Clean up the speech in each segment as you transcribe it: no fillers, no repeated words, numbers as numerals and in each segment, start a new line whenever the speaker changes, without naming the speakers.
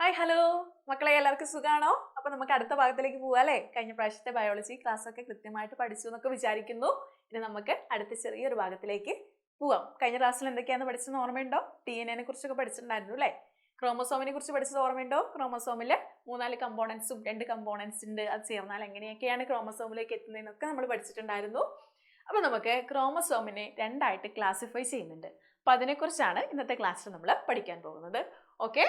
Hi hello മക്കളെ, എല്ലാവർക്കും സുഖാണോ? അപ്പൊ നമുക്ക് അടുത്ത ഭാഗത്തിലേക്ക് പോവാം അല്ലേ? കഴിഞ്ഞ പ്രാവശ്യത്തെ ബയോളജി ക്ലാസ് ഒക്കെ കൃത്യമായിട്ട് പഠിച്ചു എന്നൊക്കെ വിചാരിക്കുന്നു. ഇനി നമുക്ക് അടുത്ത ചെറിയൊരു ഭാഗത്തിലേക്ക് പോവാം. കഴിഞ്ഞ ക്ലാസ്സിൽ എന്തൊക്കെയാണെന്ന് പഠിച്ചെന്ന് ഓർമ്മയുണ്ടോ? DNA കുറിച്ചൊക്കെ പഠിച്ചിട്ടുണ്ടായിരുന്നു അല്ലേ? ക്രോമസോമിനെ കുറിച്ച് പഠിച്ചത് ഓർമ്മയുണ്ടോ? ക്രോമസോമില് 3-4 കമ്പോണൻസും 2 കമ്പോണൻസ് ഉണ്ട്. അത് ചേർന്നാൽ എങ്ങനെയൊക്കെയാണ് ക്രോമസോമിലേക്ക് എത്തുന്നതെന്നൊക്കെ നമ്മൾ പഠിച്ചിട്ടുണ്ടായിരുന്നു. അപ്പൊ നമുക്ക് ക്രോമസോമിനെ രണ്ടായിട്ട് ക്ലാസിഫൈ ചെയ്യുന്നുണ്ട്. അപ്പൊ അതിനെക്കുറിച്ചാണ് ഇന്നത്തെ ക്ലാസ്സിൽ നമ്മൾ പഠിക്കാൻ പോകുന്നത്. ഓക്കെ,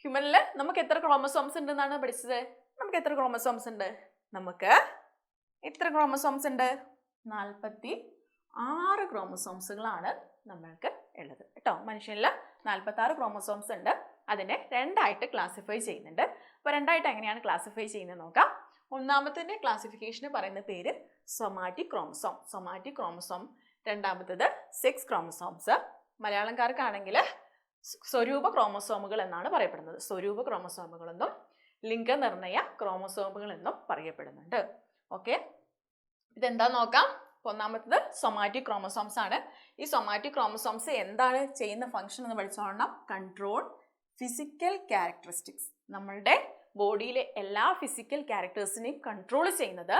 ഹ്യൂമനിൽ നമുക്ക് എത്ര ക്രോമസോംസ് ഉണ്ടെന്നാണ് പഠിച്ചത്? നമുക്ക് എത്ര ക്രോമസോംസ് ഉണ്ട്? നമുക്ക് എത്ര ക്രോമസോംസ് ഉണ്ട്? 46 ക്രോമസോംസുകളാണ് നമ്മൾക്ക് ഉള്ളത് കേട്ടോ. മനുഷ്യനിൽ 46 ക്രോമസോംസ് ഉണ്ട്. അതിനെ രണ്ടായിട്ട് ക്ലാസിഫൈ ചെയ്യുന്നുണ്ട്. അപ്പോൾ രണ്ടായിട്ട് എങ്ങനെയാണ് ക്ലാസിഫൈ ചെയ്യുന്നത് നോക്കാം. ഒന്നാമത്തെ ക്ലാസിഫിക്കേഷന് പറയുന്ന പേര് സൊമാറ്റിക് ക്രോമസോം. Somatic chromosome. രണ്ടാമത്തത് സെക്സ് ക്രോമസോംസ്. മലയാളംകാർക്കാണെങ്കിൽ സ്വരൂപ ക്രോമസോമുകൾ എന്നാണ് പറയപ്പെടുന്നത്. സ്വരൂപ ക്രോമസോമുകൾ എന്നും ലിംഗനിർണയ ക്രോമസോമുകൾ എന്നും പറയപ്പെടുന്നുണ്ട്. ഓക്കെ, ഇതെന്താ നോക്കാം. ഒന്നാമത്തത് സൊമാറ്റിക് ക്രോമസോംസ് ആണ്. ഈ സൊമാറ്റിക് ക്രോമസോംസ് എന്താണ് ചെയ്യുന്ന ഫംഗ്ഷൻ എന്ന് പഠിച്ചോളണം. Control physical characteristics. നമ്മളുടെ ബോഡിയിലെ എല്ലാ ഫിസിക്കൽ ക്യാരക്ടേഴ്സിനെയും കൺട്രോൾ ചെയ്യുന്നത്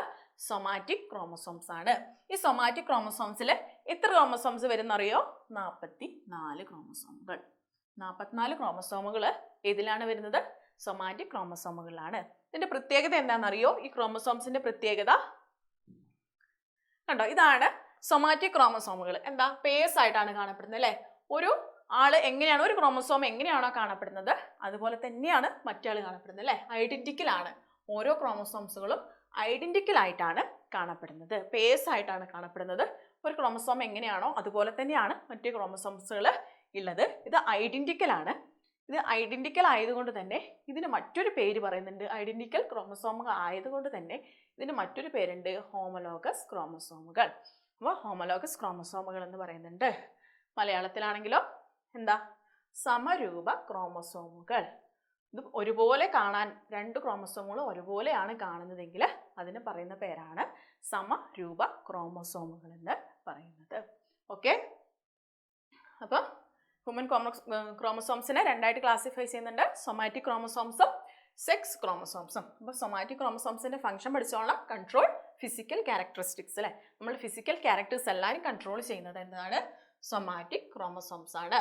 സൊമാറ്റിക് ക്രോമസോംസ് ആണ്. ഈ സൊമാറ്റിക് ക്രോമസോംസിൽ എത്ര ക്രോമസോംസ് വരുന്നറിയോ? 44 ക്രോമസോമുകൾ. 44 ക്രോമസോമുകൾ ഏതിലാണ് വരുന്നത്? സൊമാറ്റിക് ക്രോമസോമുകളിലാണ്. ഇതിന്റെ പ്രത്യേകത എന്താണെന്നറിയോ? ഈ ക്രോമസോംസിന്റെ പ്രത്യേകത കണ്ടോ, ഇതാണ് സൊമാറ്റിക് ക്രോമസോമുകൾ. എന്താ, പേഴ്സ് ആയിട്ടാണ് കാണപ്പെടുന്നത് അല്ലേ? ഒരു ആള് എങ്ങനെയാണ്, ഒരു ക്രോമസോം എങ്ങനെയാണോ കാണപ്പെടുന്നത് അതുപോലെ തന്നെയാണ് മറ്റാൾ കാണപ്പെടുന്നത് അല്ലേ? ഐഡന്റിക്കൽ ആണ്. ഓരോ ക്രോമസോംസുകളും ഐഡന്റിക്കൽ ആയിട്ടാണ് കാണപ്പെടുന്നത്, പേഴ്സ് ആയിട്ടാണ് കാണപ്പെടുന്നത്. ഒരു ക്രോമസോം എങ്ങനെയാണോ അതുപോലെ തന്നെയാണ് മറ്റു ക്രോമസോംസുകൾ ഉള്ളത്. ഇത് ഐഡന്റിക്കൽ ആണ്. ഇത് ഐഡന്റിക്കൽ ആയതുകൊണ്ട് തന്നെ ഇതിന് മറ്റൊരു പേര് പറയുന്നുണ്ട്. ഐഡന്റിക്കൽ ക്രോമസോമുകൾ ആയതുകൊണ്ട് തന്നെ ഇതിന് മറ്റൊരു പേരുണ്ട്, ഹോമോലോഗസ് ക്രോമസോമുകൾ. അപ്പോൾ ഹോമോലോഗസ് ക്രോമസോമുകൾ എന്ന് പറയുന്നുണ്ട്. മലയാളത്തിലാണെങ്കിലോ എന്താ? സമരൂപ ക്രോമസോമുകൾ. ഇത് ഒരുപോലെ കാണാൻ, രണ്ട് ക്രോമസോമുകളും ഒരുപോലെയാണ് കാണുന്നതെങ്കിൽ അതിന് പറയുന്ന പേരാണ് സമരൂപ ക്രോമസോമുകൾ എന്ന് പറയുന്നത്. ഓക്കെ, അപ്പം ഹ്യൂമൻ ക്രോമസോംസിനെ രണ്ടായിട്ട് ക്ലാസിഫൈ ചെയ്യുന്നുണ്ട്. സൊമാറ്റിക് ക്രോമസോംസും സെക്സ് ക്രോമസോംസും. അപ്പോൾ സൊമാറ്റിക് ക്രോമസോംസിന്റെ ഫംഗ്ഷൻ പഠിച്ചോളാം. കൺട്രോൾ ഫിസിക്കൽ ക്യാരക്ടറിസ്റ്റിക്സ് അല്ലേ? നമ്മൾ ഫിസിക്കൽ ക്യാരക്ടേഴ്സ് എല്ലാവരും കൺട്രോൾ ചെയ്യുന്നത് എന്താണ്? സൊമാറ്റിക് ക്രോമസോംസ് ആണ്.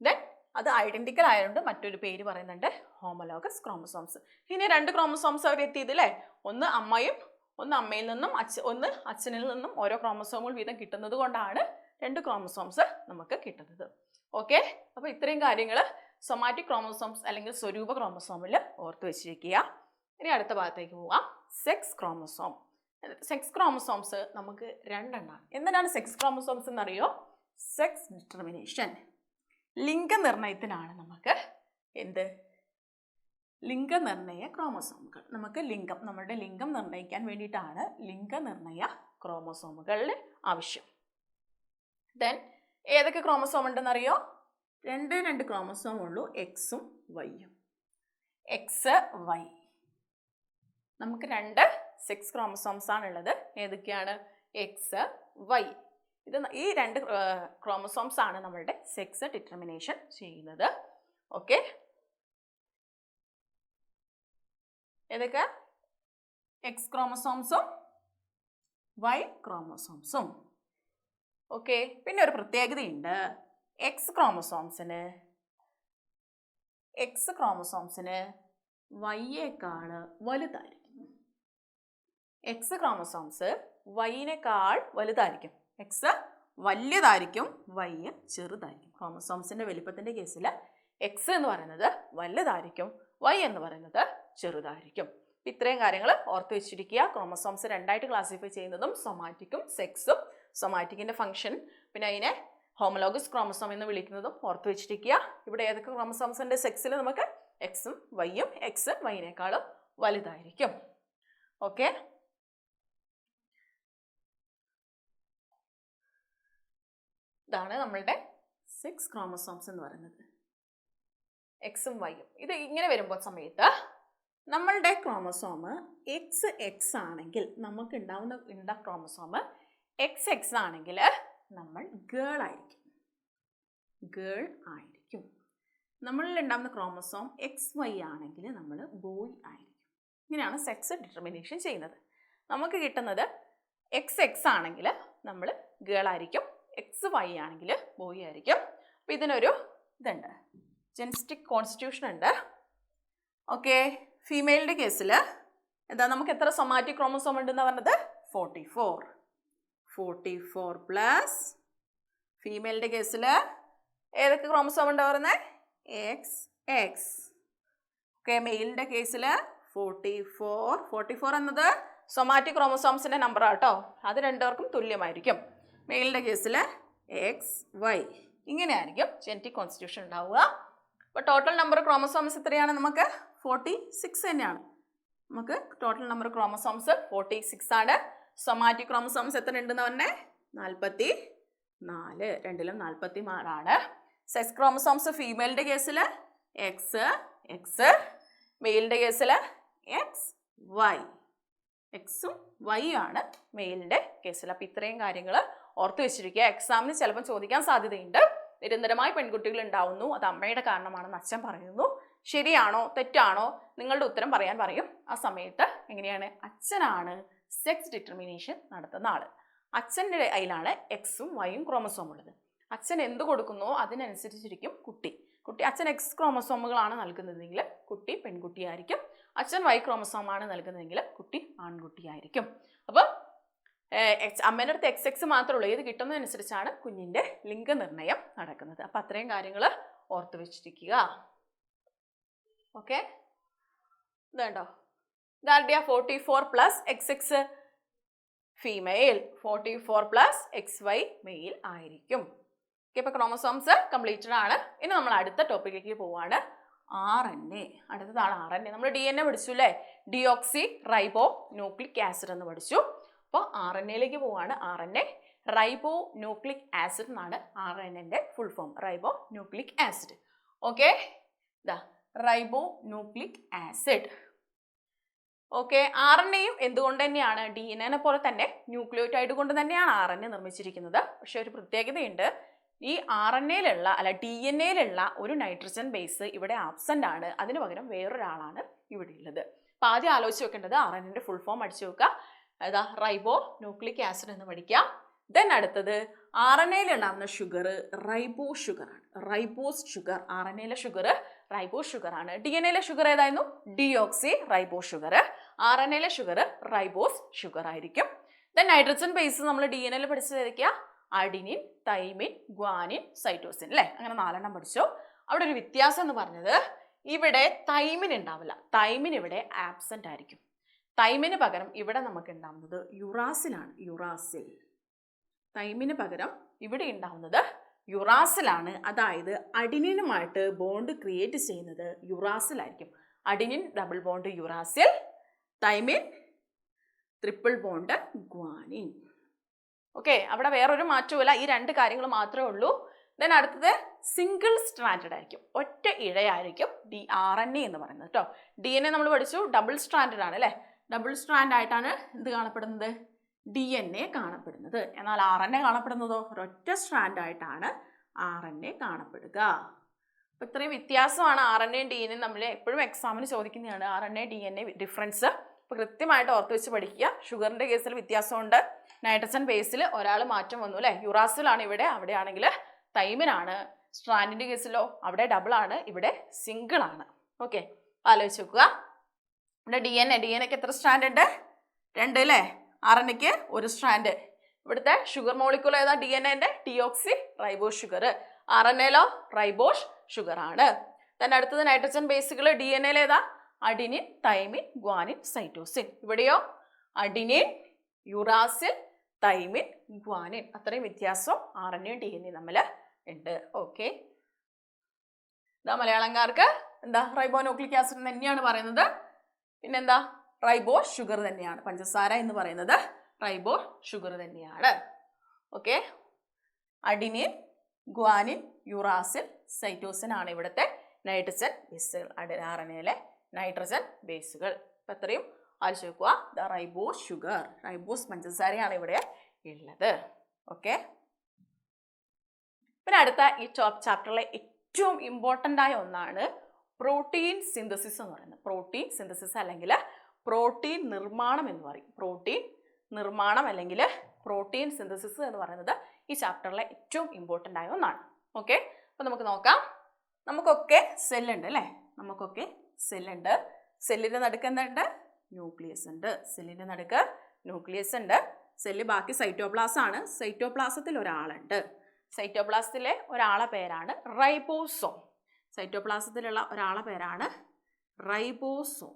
ദെൻ അത് ഐഡന്റിക്കൽ ആയതുകൊണ്ട് മറ്റൊരു പേര് പറയുന്നുണ്ട്, ഹോമോലോഗസ് ക്രോമസോംസ്. ഇനി രണ്ട് ക്രോമസോംസ് അവർ എത്തിയത് അല്ലേ? ഒന്ന് അമ്മയും ഒന്ന് അമ്മയിൽ നിന്നും ഒന്ന് അച്ഛനിൽ നിന്നും ഓരോ ക്രോമസോമുകൾ വീതം കിട്ടുന്നത് കൊണ്ടാണ് രണ്ട് ക്രോമസോംസ് നമുക്ക് കിട്ടുന്നത്. ഓക്കെ, അപ്പോൾ ഇത്രയും കാര്യങ്ങൾ സൊമാറ്റിക് ക്രോമസോംസ് അല്ലെങ്കിൽ സ്വരൂപ ക്രോമസോമിൽ ഓർത്ത് വെച്ചിരിക്കുക. ഇനി അടുത്ത ഭാഗത്തേക്ക് പോവാം. Sex chromosome. സെക്സ് ക്രോമസോംസ് നമുക്ക് രണ്ടെണ്ണമാണ്. എന്തിനാണ് സെക്സ് ക്രോമസോംസ് എന്നറിയോ? സെക്സ് ഡിറ്റർമിനേഷൻ, ലിംഗനിർണയത്തിനാണ് നമുക്ക് എന്ത്? ലിംഗനിർണയ ക്രോമസോമുകൾ. നമുക്ക് ലിംഗം, നമ്മുടെ ലിംഗം നിർണ്ണയിക്കാൻ വേണ്ടിയിട്ടാണ് ലിംഗനിർണയ ക്രോമസോമുകളുടെ ആവശ്യം. ദെൻ ഏതൊക്കെ ക്രോമസോം ഉണ്ടെന്നറിയോ? രണ്ട് ക്രോമസോം ഉള്ളൂ, എക്സും വൈയും. X Y. നമുക്ക് രണ്ട് സെക്സ് ക്രോമസോംസ് ആണുള്ളത്. ഏതൊക്കെയാണ്? X Y. ഈ രണ്ട് ക്രോമസോംസ് ആണ് നമ്മളുടെ സെക്സ് ഡിറ്റർമിനേഷൻ ചെയ്യുന്നത്. ഓക്കെ, ഏതൊക്കെ? എക്സ് ക്രോമസോംസും വൈ ക്രോമസോംസും. ഓക്കെ, പിന്നെ ഒരു പ്രത്യേകതയുണ്ട്. എക്സ് ക്രോമസോംസിന് വൈയേക്കാൾ വലുതായിരിക്കും. എക്സ് ക്രോമസോംസ് വൈനേക്കാൾ വലുതായിരിക്കും. എക്സ് വലിയതായിരിക്കും, വൈ ചെറുതായിരിക്കും. ക്രോമസോംസിന്റെ വലിപ്പത്തിന്റെ കേസിൽ എക്സ് എന്ന് പറയുന്നത് വലുതായിരിക്കും, വൈ എന്ന് പറയുന്നത് ചെറുതായിരിക്കും. ഇത്രയും കാര്യങ്ങൾ ഓർത്ത് വെച്ചിരിക്കുക. ക്രോമസോംസ് രണ്ടായിട്ട് ക്ലാസിഫൈ ചെയ്യുന്നതും സൊമാറ്റിക്കും സെക്സും. സൊമാറ്റിക്കിന്റെ ഫംഗ്ഷൻ പിന്നെ അതിനെ ഹോമോലോഗസ് ക്രോമസോം എന്ന് വിളിക്കുന്നതും ഓർത്ത് വെച്ചിരിക്കുക. ഇവിടെ ഏതൊക്കെ ക്രോമസോംസ് ഉണ്ട്? സെക്സിൽ നമുക്ക് എക്സും വൈയും. എക്സ് വൈനേക്കാളും വലുതായിരിക്കും. ഓക്കെ, ഇതാണ് നമ്മളുടെ സെക്സ് ക്രോമസോംസ് എന്ന് പറയുന്നത്, എക്സും വൈയും. ഇത് ഇങ്ങനെ വരുമ്പോൾ സമയത്ത് നമ്മളുടെ ക്രോമസോം എക്സ് ആണെങ്കിൽ നമുക്ക് ഉണ്ടാവുന്ന ക്രോമസോം എക്സ് ആണെങ്കിൽ നമ്മൾ ഗേൾ ആയിരിക്കും. നമ്മളിൽ ഉണ്ടാകുന്ന ക്രോമസോം XY ആണെങ്കിൽ നമ്മൾ ബോയ് ആയിരിക്കും. ഇങ്ങനെയാണ് സെക്സ് ഡിറ്റർമിനേഷൻ ചെയ്യുന്നത്. നമുക്ക് കിട്ടുന്നത് XX ആണെങ്കിൽ നമ്മൾ ഗേൾ ആയിരിക്കും, XY ആണെങ്കിൽ ബോയ് ആയിരിക്കും. അപ്പോൾ ഇതിനൊരു ഇതുണ്ട്, ജെനറ്റിക് കോൺസ്റ്റിറ്റ്യൂഷൻ ഉണ്ട്. ഓക്കെ, ഫീമെയിലിൻ്റെ കേസിൽ എന്താ, നമുക്ക് എത്ര സൊമാറ്റിക് ക്രോമസോം ഉണ്ടെന്ന് പറഞ്ഞത്? 44 പ്ലസ് ഫീമെയിലിൻ്റെ കേസിൽ ഏതൊക്കെ ക്രോമസോം ഉണ്ട് പറയുന്നത്? XX. ഓക്കെ, മെയിലിൻ്റെ കേസിൽ 44 എന്നത് സൊമാറ്റിക് ക്രോമസോംസിൻ്റെ നമ്പർ ആട്ടോ, അത് രണ്ടുപേർക്കും തുല്യമായിരിക്കും. മെയിലിൻ്റെ കേസിൽ XY. ഇങ്ങനെയായിരിക്കും ജെനറ്റിക് കോൺസ്റ്റിറ്റ്യൂഷൻ ഉണ്ടാവുക. അപ്പോൾ ടോട്ടൽ നമ്പർ ക്രോമസോംസ് എത്രയാണ്? നമുക്ക് 46 തന്നെയാണ്. നമുക്ക് ടോട്ടൽ നമ്പർ ക്രോമസോംസ് 46 ആണ്. സൊമാറ്റിക് ക്രോമസോംസ് എത്ര ഉണ്ടെന്ന് പറഞ്ഞേ? 44. രണ്ടിലും 44 ആണ്. സെക്സ് ക്രോമസോംസ് ഫീമെയിലിൻ്റെ കേസിൽ XX, മെയിലിൻ്റെ കേസിൽ XY. എക്സും Y ആണ് മെയിലിൻ്റെ കേസിൽ. അപ്പോൾ ഇത്രയും കാര്യങ്ങൾ ഓർത്ത് വെച്ചിരിക്കുക. എക്സാമിന് ചിലപ്പോൾ ചോദിക്കാൻ സാധ്യതയുണ്ട്. നിരന്തരമായി പെൺകുട്ടികൾ ഉണ്ടാവുന്നു, അത് അമ്മയുടെ കാരണമാണെന്ന് അച്ഛൻ പറയുന്നു. ശരിയാണോ തെറ്റാണോ? നിങ്ങളുടെ ഉത്തരം പറയാൻ പറയും. ആ സമയത്ത് എങ്ങനെയാണ്? അച്ഛനാണ് സെക്സ് ഡിറ്റർമിനേഷൻ നടത്തുന്ന ആൾ. അച്ഛൻ്റെ കയ്യിലാണ് Xഉം Yയും ക്രോമസോം ഉള്ളത്. അച്ഛൻ എന്ത് കൊടുക്കുന്നോ അതിനനുസരിച്ചിരിക്കും കുട്ടി. അച്ഛൻ X ക്രോമസോമുകളാണ് നൽകുന്നതെങ്കിൽ കുട്ടി പെൺകുട്ടിയായിരിക്കും. അച്ഛൻ Y ക്രോമസോമാണ് നൽകുന്നതെങ്കിൽ കുട്ടി ആൺകുട്ടിയായിരിക്കും. അപ്പം അമ്മേൻ്റെ അടുത്ത് XX മാത്രമേ ഉള്ളൂ. ഏത് കിട്ടുന്നതനുസരിച്ചാണ് കുഞ്ഞിൻ്റെ ലിംഗനിർണയം നടക്കുന്നത്. അപ്പം അത്രയും കാര്യങ്ങൾ ഓർത്ത് വെച്ചിരിക്കുക. ഓക്കെ, ഇതുണ്ടോ? ഇതാരുടെയാ? 44 plus XX female, 44 plus XY male ആയിരിക്കും. ഓക്കെ, ഇപ്പോൾ ക്രോമസോംസ് കംപ്ലീറ്റഡ് ആണ്. ഇനി നമ്മൾ അടുത്ത ടോപ്പിക്കിലേക്ക് പോവാണ്. RNA. അടുത്തതാണ് RNA. നമ്മൾ DNA പഠിച്ചു അല്ലേ? ഡിയോക്സി റൈബോ ന്യൂക്ലിക് ആസിഡ് എന്ന് പഠിച്ചു. അപ്പോൾ RNAയിലേക്ക് പോവാണ്. RNA റൈബോ ന്യൂക്ലിക് ആസിഡ് എന്നാണ് RNAൻ്റെ full form. Ribonucleic acid. Okay, ഇതാ റൈബോ ന്യൂക്ലിക് ആസിഡ്. ഓക്കെ, RNAയും എന്തുകൊണ്ട് തന്നെയാണ് DNA പോലെ തന്നെ ന്യൂക്ലിയോടൈഡ് കൊണ്ട് തന്നെയാണ് RNA നിർമ്മിച്ചിരിക്കുന്നത്. പക്ഷെ ഒരു പ്രത്യേകതയുണ്ട്. ഈ DNAയിലുള്ള ഒരു നൈട്രജൻ ബേസ് ഇവിടെ ആബ്സെൻ്റ് ആണ്. അതിന് പകരം വേറൊരാളാണ് ഇവിടെ ഉള്ളത്. അപ്പം ആദ്യം ആലോചിച്ച് വെക്കേണ്ടത് RNAൻ്റെ ഫുൾ ഫോം അടിച്ചു വെക്കുക. അതാ റൈബോ ന്യൂക്ലിക് ആസിഡ് എന്ന് പഠിക്കുക. ദെൻ അടുത്തത് RNAയിലുണ്ടാകുന്ന ഷുഗർ റൈബോ ഷുഗറാണ്. Ribose sugar. RNAയിലെ ഷുഗർ റൈബോ ഷുഗർ ആണ്. DNAയിലെ ഷുഗർ ഏതായിരുന്നു? Deoxy ribo sugar. RNAയിലെ ഷുഗർ റൈബോസ് ഷുഗർ ആയിരിക്കും. ദെൻ നൈട്രജൻ ബേസ് നമ്മൾ DNAയിൽ പഠിച്ചതായിരിക്കുക അഡിനിൻ, തൈമിൻ, ഗ്വാനിൻ, സൈറ്റോസിൻ അല്ലേ? അങ്ങനെ 4 പഠിച്ചു. അവിടെ ഒരു വ്യത്യാസം എന്ന് പറഞ്ഞത് ഇവിടെ തൈമിൻ ഉണ്ടാവില്ല. തൈമിൻ ഇവിടെ ആബ്സെൻ്റ് ആയിരിക്കും. തൈമിന് പകരം ഇവിടെ നമുക്ക് ഉണ്ടാവുന്നത് യുറാസിലാണ്. യുറാസിൽ. തൈമിന് പകരം ഇവിടെ ഉണ്ടാവുന്നത് യുറാസിലാണ്. അതായത് അഡിനിനുമായിട്ട് ബോണ്ട് ക്രിയേറ്റ് ചെയ്യുന്നത് യുറാസിലായിരിക്കും. Adenine double bond uracil, thymine triple bond guanine. Okay, അവിടെ വേറൊരു മാറ്റവുമില്ല. ഈ 2 കാര്യങ്ങൾ മാത്രമേ ഉള്ളൂ. ദെൻ അടുത്തത് സിംഗിൾ സ്ട്രാൻഡഡ് ആയിരിക്കും. ഒറ്റ ഇഴയായിരിക്കും RNA എന്ന് പറയുന്നത് കേട്ടോ. DNA നമ്മൾ പഠിച്ചു ഡബിൾ സ്ട്രാൻഡഡ് ആണ് അല്ലേ? ഡബിൾ സ്ട്രാൻഡ് ആയിട്ടാണ് എന്ത് കാണപ്പെടുന്നത്? DNA കാണപ്പെടുന്നത്. എന്നാൽ RNA കാണപ്പെടുന്നതോ ഒരൊറ്റ സ്ട്രാൻഡ് ആയിട്ടാണ് RNA കാണപ്പെടുക. അപ്പോൾ ഇത്രയും വ്യത്യാസമാണ് RNAയും DNAയും തമ്മിൽ. എപ്പോഴും എക്സാമിന് ചോദിക്കുന്നതാണ് RNA DNA ഡിഫറൻസ്. അപ്പോൾ കൃത്യമായിട്ട് ഓർത്ത് വെച്ച് പഠിക്കുക. ഷുഗറിൻ്റെ കേസിൽ വ്യത്യാസമുണ്ട്. നൈട്രജൻ ബേസിൽ ഒരാൾ മാറ്റം വന്നു അല്ലേ? യുറാസിലാണ് ഇവിടെ, അവിടെയാണെങ്കിൽ തൈമിനാണ്. സ്ട്രാൻഡിൻ്റെ കേസിലോ അവിടെ ഡബിൾ ആണ്, ഇവിടെ സിംഗിൾ ആണ്. ഓക്കെ, ആലോചിച്ച് നോക്കുക. ഇവിടെ DNAക്ക് എത്ര സ്ട്രാൻഡ് ഉണ്ട്? 2 അല്ലേ? RNAക്ക് 1 സ്ട്രാൻഡ്. ഇവിടുത്തെ ഷുഗർ മോളിക്യൂൾ ഏതാ? DNAൻ്റെ ഡിയോക്സി റൈബോസ് ഷുഗർ. RNAയിലോ റൈബോസ് ഷുഗർ ആണ്. തന്നെ അടുത്തത് നൈട്രജൻ ബേസുകൾ DNA ഏതാ? Adenine, thymine, guanine, cytosine. ഇവിടെയോ അഡിനിൻ, യുറാസിൽ, തൈമിൻ, ഗ്വാനിൻ. അത്രയും വ്യത്യാസം RNAയും DNA തമ്മിൽ ഉണ്ട്. ഓക്കെ, ഇതാ മലയാളംകാർക്ക് എന്താ റൈബോ ന്യൂക്ലിക് ആസിഡ് തന്നെയാണ് പറയുന്നത്. പിന്നെന്താ? റൈബോ ഷുഗർ തന്നെയാണ്. പഞ്ചസാര എന്ന് പറയുന്നത് റൈബോ ഷുഗർ തന്നെയാണ്. Okay, adenine, guanine, uracil, cytosine ആണ് ഇവിടുത്തെ നൈട്രജൻ ബേസുകൾ. RNAയിലെ നൈട്രജൻ ബേസുകൾ. അപ്പം എത്രയും ആലോചിച്ച് വെക്കുക. ദ റൈബോസ് ഷുഗർ, റൈബോസ് പഞ്ചസാരയാണ് ഇവിടെ ഉള്ളത്. ഓക്കെ, പിന്നെ അടുത്ത ഈ ചാപ്റ്ററിലെ ഏറ്റവും ഇമ്പോർട്ടൻ്റ് ആയ ഒന്നാണ് പ്രോട്ടീൻ സിന്തസിസ് എന്ന് പറയുന്നത്. പ്രോട്ടീൻ സിന്തസിസ് അല്ലെങ്കിൽ പ്രോട്ടീൻ നിർമ്മാണം എന്ന് പറയും. പ്രോട്ടീൻ നിർമ്മാണം അല്ലെങ്കിൽ പ്രോട്ടീൻ സിന്തസിസ് എന്ന് പറയുന്നത് ഈ ചാപ്റ്ററിലെ ഏറ്റവും ഇമ്പോർട്ടൻ്റ് ആയ ഒന്നാണ്. ഓക്കെ, അപ്പോൾ നമുക്ക് നോക്കാം. നമുക്കൊക്കെ സെല്ലുണ്ട് അല്ലേ? നമുക്കൊക്കെ സെല്ലുണ്ട്. സെല്ലിൻ്റെ നടുക്ക് എന്തുണ്ട്? ന്യൂക്ലിയസ് ഉണ്ട്. സെല്ലിൻ്റെ നടുക്ക് ന്യൂക്ലിയസ് ഉണ്ട്. സെല്ല് ബാക്കി സൈറ്റോപ്ലാസം ആണ്. സൈറ്റോപ്ലാസത്തിൽ ഒരാളുണ്ട്. സൈറ്റോപ്ലാസത്തിലെ ഒരാളെ പേരാണ് റൈബോസോം. സൈറ്റോപ്ലാസത്തിലുള്ള ഒരാളെ പേരാണ് റൈബോസോം.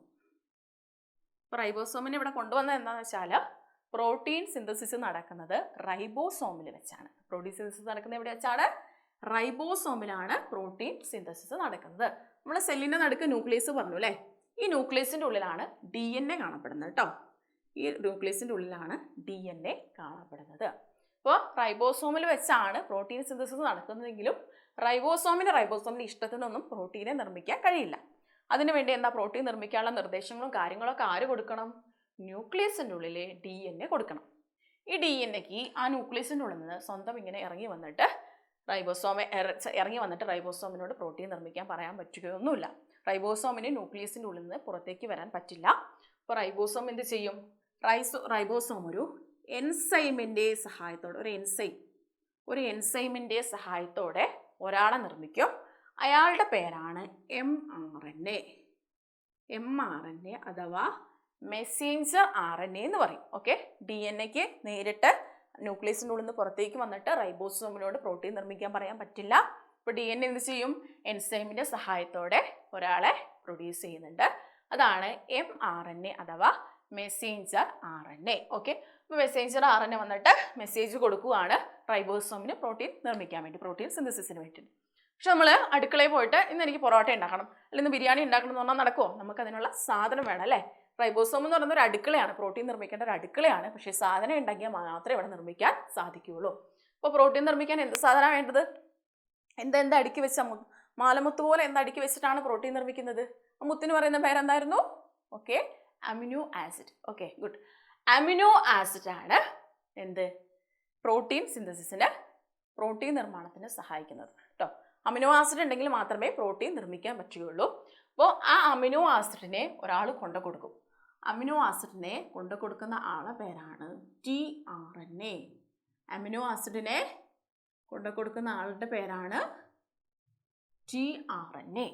അപ്പോൾ റൈബോസോമിനെ ഇവിടെ കൊണ്ടുവന്നത് എന്താണെന്ന് വെച്ചാൽ പ്രോട്ടീൻ സിന്തസിസ് നടക്കുന്നത് റൈബോസോമിൽ വെച്ചാണ്. പ്രോട്ടീൻ സിന്തസിസ് നടക്കുന്നത് എവിടെ വെച്ചാണ്? റൈബോസോമിലാണ് പ്രോട്ടീൻ സിന്തസിസ് നടക്കുന്നത്. നമ്മൾ സെല്ലിൻ്റെ നടുക്ക് ന്യൂക്ലിയസ് പറഞ്ഞു അല്ലേ? ഈ ന്യൂക്ലിയസിൻ്റെ ഉള്ളിലാണ് DNA കാണപ്പെടുന്നത് കേട്ടോ. ഈ ന്യൂക്ലിയസിൻ്റെ ഉള്ളിലാണ് DNA കാണപ്പെടുന്നത്. അപ്പോൾ റൈബോസോമിൽ വെച്ചാണ് പ്രോട്ടീൻ സിന്തസിസ് നടക്കുന്നതെങ്കിലും റൈബോസോമിൻ്റെ ഇഷ്ടത്തിനൊന്നും പ്രോട്ടീനെ നിർമ്മിക്കാൻ കഴിയില്ല. അതിനുവേണ്ടി എന്താ പ്രോട്ടീൻ നിർമ്മിക്കാനുള്ള നിർദ്ദേശങ്ങളും കാര്യങ്ങളൊക്കെ ആര് കൊടുക്കണം? ന്യൂക്ലിയസിൻ്റെ ഉള്ളിൽ DNA കൊടുക്കണം. ഈ DNAക്ക് ആ ന്യൂക്ലിയസിൻ്റെ ഉള്ളിൽ നിന്ന് സ്വന്തം ഇങ്ങനെ ഇറങ്ങി വന്നിട്ട് റൈബോസോമിനോട് പ്രോട്ടീൻ നിർമ്മിക്കാൻ പറയാൻ പറ്റുകയൊന്നുമില്ല. റൈബോസോമിന് ന്യൂക്ലിയസിൻ്റെ ഉള്ളിൽ നിന്ന് പുറത്തേക്ക് വരാൻ പറ്റില്ല. അപ്പോൾ റൈബോസോം എന്ത് ചെയ്യും? റൈബോസോം ഒരു എൻസൈമിൻ്റെ സഹായത്തോടെ ഒരു എൻസൈമിൻ്റെ സഹായത്തോടെ ഒരാളെ നിർമ്മിക്കും. അയാളുടെ പേരാണ് mRNA. mRNA അഥവാ മെസ്സേഞ്ചർ RNA എന്ന് പറയും. ഓക്കെ, DNA നേരിട്ട് ന്യൂക്ലിയസിൻ്റെ ഉള്ളിൽ നിന്ന് പുറത്തേക്ക് വന്നിട്ട് റൈബോസോമിനോട് പ്രോട്ടീൻ നിർമ്മിക്കാൻ പറയാൻ പറ്റില്ല. അപ്പോൾ DNA എന്ത് ചെയ്യും? എൻസൈമിൻ്റെ സഹായത്തോടെ ഒരാളെ പ്രൊഡ്യൂസ് ചെയ്യുന്നുണ്ട്. അതാണ് mRNA അഥവാ മെസ്സേഞ്ചർ RNA. ഓക്കെ, അപ്പോൾ മെസ്സേഞ്ചർ RNA വന്നിട്ട് മെസ്സേജ് കൊടുക്കുകയാണ് റൈബോസോമിന് പ്രോട്ടീൻ നിർമ്മിക്കാൻ വേണ്ടി, പ്രോട്ടീൻ സിന്തസിസിന് വേണ്ടി. പക്ഷെ നമ്മൾ അടുക്കളയിൽ പോയിട്ട് ഇന്ന് എനിക്ക് പൊറോട്ട ഉണ്ടാക്കണം അല്ലെങ്കിൽ ഇന്ന് ബിരിയാണി ഉണ്ടാക്കണം എന്ന് പറഞ്ഞാൽ നടക്കുമോ? നമുക്ക് അതിനുള്ള സാധനം വേണം അല്ലേ? റൈബോസോം എന്ന് പറയുന്ന ഒരു അടുക്കളയാണ്, പ്രോട്ടീൻ നിർമ്മിക്കേണ്ട ഒരു അടുക്കളയാണ്. പക്ഷേ സാധനം ഉണ്ടെങ്കിൽ മാത്രമേ ഇവിടെ നിർമ്മിക്കാൻ സാധിക്കുകയുള്ളൂ. അപ്പോൾ പ്രോട്ടീൻ നിർമ്മിക്കാൻ എന്ത് സാധനമാണ് വേണ്ടത്? എന്താ അടുക്കി വെച്ച മാലമുത്ത് പോലെ എന്താ അടുക്കി വെച്ചിട്ടാണ് പ്രോട്ടീൻ നിർമ്മിക്കുന്നത്? ആ മുത്തിന് പറയുന്ന പേരെന്തായിരുന്നു? Okay, amino acid. Okay, good. Amino acid ആണ് എന്ത്? പ്രോട്ടീൻ സിന്തസിസിന്, പ്രോട്ടീൻ നിർമ്മാണത്തിന് സഹായിക്കുന്നത് കേട്ടോ. അമിനോ ആസിഡ് ഉണ്ടെങ്കിൽ മാത്രമേ പ്രോട്ടീൻ നിർമ്മിക്കാൻ പറ്റുകയുള്ളൂ. അപ്പോൾ ആ അമിനോ ആസിഡിനെ ഒരാൾ കൊണ്ടു കൊടുക്കും. അമിനോ ആസിഡിനെ കൊണ്ടു കൊടുക്കുന്ന ആളെ പേരാണ് tRNA. അമിനോ ആസിഡിനെ കൊണ്ടു കൊടുക്കുന്ന ആളുടെ പേരാണ് tRNA.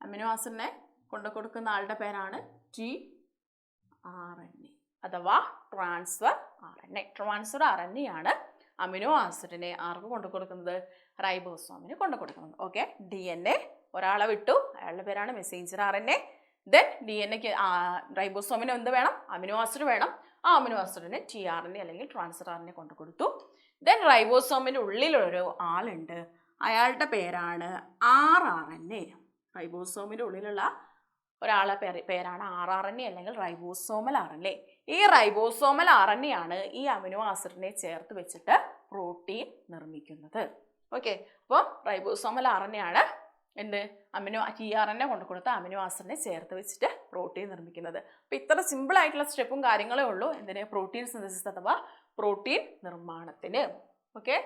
അമിനോ ആസിഡിനെ കൊണ്ടു കൊടുക്കുന്ന ആളുടെ പേരാണ് tRNA അഥവാ ട്രാൻസ്ഫർ RNA. ട്രാൻസ്ഫർ RNA ആണ് അമിനോ ആസിഡിനെ ആർക്ക് കൊണ്ടു കൊടുക്കുന്നത്? റൈബോസോമിന് കൊണ്ടു കൊടുക്കുന്നത്. ഓക്കെ, DNA ഒരാളെ വിട്ടു, അയാളുടെ പേരാണ് മെസ്സേഞ്ചർ RNA. ദെൻ DNAക്ക് റൈബോസോമിന് എന്ത് വേണം? അമിനോ ആസിഡ് വേണം. ആ അമിനോ ആസിഡിന് tRNA അല്ലെങ്കിൽ ട്രാൻസ്ഫർ RNA കൊണ്ടു കൊടുത്തു. ദെൻ റൈബോസോമിൻ്റെ ഉള്ളിലൊരു ആളുണ്ട്, അയാളുടെ പേരാണ് rRNA. റൈബോസോമിൻ്റെ ഉള്ളിലുള്ള ഒരാളെ പേരാണ് rRNA അല്ലെങ്കിൽ റൈബോസോമൽ RNA. ഈ റൈബോസോമൽ RNA ആണ് ഈ അമിനോ ആസിഡിനെ ചേർത്ത് വെച്ചിട്ട് പ്രോട്ടീൻ നിർമ്മിക്കുന്നത്. ഓക്കെ, അപ്പോൾ റൈബോസോമൽ RNA ആണ് എന്ത്? tRNA കൊണ്ടു കൊടുത്ത അമിനോ ആസിഡിനെ ചേർത്ത് വെച്ചിട്ട് പ്രോട്ടീൻ നിർമ്മിക്കുന്നത്. അപ്പോൾ ഇത്ര സിമ്പിൾ ആയിട്ടുള്ള സ്റ്റെപ്പും കാര്യങ്ങളേ ഉള്ളൂ എന്തിന്? പ്രോട്ടീൻ സിന്തസിസ് അഥവാ പ്രോട്ടീൻ നിർമ്മാണത്തിന്. ഓക്കെ,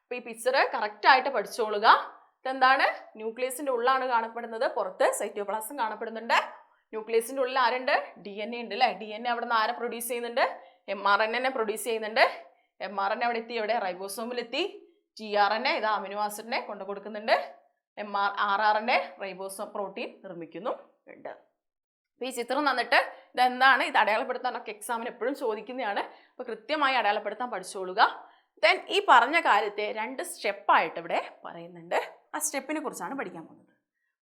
അപ്പോൾ ഈ പിക്ചർ കറക്റ്റായിട്ട് പഠിച്ചോളുക. ഇതെന്താണ്? ന്യൂക്ലിയസിൻ്റെ ഉള്ളിലാണ് കാണപ്പെടുന്നത്, പുറത്ത് സൈറ്റോപ്ലാസം കാണപ്പെടുന്നുണ്ട്. ന്യൂക്ലിയസിൻ്റെ ഉള്ളിൽ ആരുണ്ട്? DNA ഉണ്ട് അല്ലേ? DNA അവിടെ നിന്ന് ആരെ പ്രൊഡ്യൂസ് ചെയ്യുന്നുണ്ട്? mRNA പ്രൊഡ്യൂസ് ചെയ്യുന്നുണ്ട്. mRNA അവിടെ എത്തി, എവിടെ? റൈബോസോമിലെത്തി. tRNA ഇത് അമിനോ ആസിഡിനെ കൊണ്ടു കൊടുക്കുന്നുണ്ട്. rRNA റൈബോസോം പ്രോട്ടീൻ നിർമ്മിക്കുന്നുണ്ട്. അപ്പോൾ ഈ ചിത്രം തന്നിട്ട് ഇതെന്താണ്, ഇത് അടയാളപ്പെടുത്താനൊക്കെ എക്സാമിന് എപ്പോഴും ചോദിക്കുന്നതാണ്. അപ്പോൾ കൃത്യമായി അടയാളപ്പെടുത്താൻ പഠിച്ചോളുക. ദെൻ ഈ പറഞ്ഞ കാര്യത്തെ 2 സ്റ്റെപ്പായിട്ട് ഇവിടെ പറയുന്നുണ്ട്. ആ സ്റ്റെപ്പിനെ കുറിച്ചാണ് പഠിക്കാൻ പോകുന്നത്.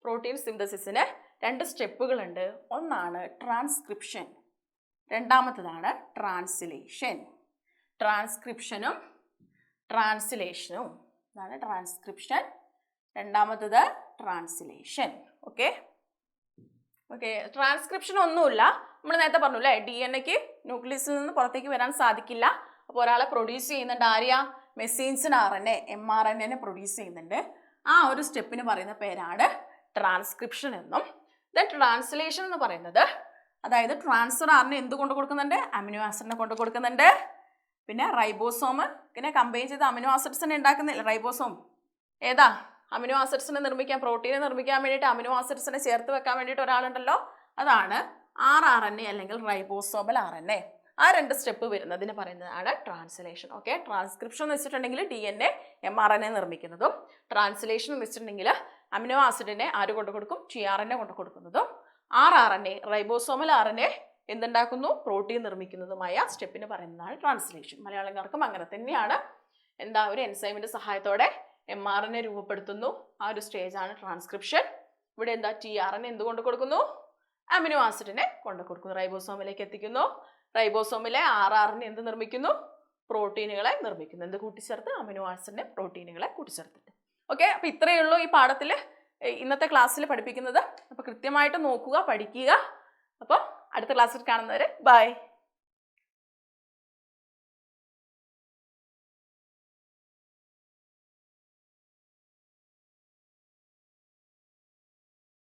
പ്രോട്ടീൻ സിന്തസിസിന് 2 സ്റ്റെപ്പുകളുണ്ട്. ഒന്നാണ് ട്രാൻസ്ക്രിപ്ഷൻ, രണ്ടാമത്തതാണ് ട്രാൻസ്ലേഷൻ. ട്രാൻസ്ക്രിപ്ഷനും ട്രാൻസ്ലേഷനും, ഇതാണ് ട്രാൻസ്ക്രിപ്ഷൻ, രണ്ടാമത്തത് ട്രാൻസ്ലേഷൻ. ഓക്കെ, ട്രാൻസ്ക്രിപ്ഷൻ ഒന്നുമില്ല, നമ്മൾ നേരത്തെ പറഞ്ഞു അല്ലേ? DNA ന്യൂക്ലിയസിൽ നിന്ന് പുറത്തേക്ക് വരാൻ സാധിക്കില്ല. അപ്പോൾ ഒരാളെ പ്രൊഡ്യൂസ് ചെയ്യുന്നുണ്ട്, ആരെയാ? മെസ്സേഞ്ചർ RNA, mRNA പ്രൊഡ്യൂസ് ചെയ്യുന്നുണ്ട്. ആ ഒരു സ്റ്റെപ്പിന് പറയുന്ന പേരാണ് ട്രാൻസ്ക്രിപ്ഷൻ എന്നും. ദെൻ ട്രാൻസ്ലേഷൻ എന്ന് പറയുന്നത്, അതായത് ട്രാൻസ്ഫർ RNA എന്ത് കൊണ്ടു കൊടുക്കുന്നുണ്ട്? അമിനോ ആസിഡിനെ കൊണ്ടു കൊടുക്കുന്നുണ്ട്. പിന്നെ റൈബോസോം പിന്നെ കമ്പൈൻ ചെയ്ത് അമിനോ ആസിഡ്സിനെ ഉണ്ടാക്കുന്നില്ല റൈബോസോം. ഏതാ? അമിനോ ആസിഡ്സിനെ നിർമ്മിക്കാൻ, പ്രോട്ടീനെ നിർമ്മിക്കാൻ വേണ്ടിയിട്ട് അമിനോ ആസിഡ്സിനെ ചേർത്ത് വെക്കാൻ വേണ്ടിയിട്ട് ഒരാളുണ്ടല്ലോ, അതാണ് RNA അല്ലെങ്കിൽ റൈബോസോമൽ RNA. ആ 2 സ്റ്റെപ്പ് വരുന്നതിന് പറയുന്നതാണ് ട്രാൻസ്ലേഷൻ. ഓക്കെ, ട്രാൻസ്ക്രിപ്ഷൻ എന്ന് വെച്ചിട്ടുണ്ടെങ്കിൽ DNA mRNA നിർമ്മിക്കുന്നതും, ട്രാൻസ്ലേഷൻ എന്ന് വെച്ചിട്ടുണ്ടെങ്കിൽ അമിനോ ആസിഡിനെ ആര് കൊണ്ട് കൊടുക്കും? tRNA കൊണ്ട് കൊടുക്കുന്നതും, RNA റൈബോസോമൽ RNA എന്തുണ്ടാക്കുന്നു? പ്രോട്ടീൻ നിർമ്മിക്കുന്നതുമായ സ്റ്റെപ്പിന് പറയുന്നതാണ് ട്രാൻസ്ലേഷൻ. മലയാളക്കാർക്കും അങ്ങനെ തന്നെയാണ്. എന്താ? ഒരു എൻസൈമിന്റെ സഹായത്തോടെ mRNA രൂപപ്പെടുത്തുന്നു. ആ ഒരു സ്റ്റേജാണ് ട്രാൻസ്ക്രിപ്ഷൻ. ഇവിടെ എന്താ? tRNA എന്തുകൊണ്ട് കൊടുക്കുന്നു? അമിനോ ആസിഡിനെ കൊണ്ട് കൊടുക്കുന്നു, റൈബോസോമിലേക്ക് എത്തിക്കുന്നു. റൈബോസോമിലെ RNA എന്ത് നിർമ്മിക്കുന്നു? പ്രോട്ടീനുകളെ നിർമ്മിക്കുന്നു. എന്ത് കൂട്ടിച്ചേർത്ത്? അമിനോ ആസിഡിനെ, പ്രോട്ടീനുകളെ കൂട്ടിച്ചേർത്തിട്ട്. ഓക്കെ, അപ്പോൾ ഇത്രയേ ഉള്ളൂ ഈ പാഠത്തിൽ ഇന്നത്തെ ക്ലാസ്സിൽ പഠിപ്പിക്കുന്നത്. അപ്പോൾ കൃത്യമായിട്ട് നോക്കുക, പഠിക്കുക. അപ്പോൾ അടുത്ത ക്ലാസ്സിൽ കാണുന്നവരെ ബൈ.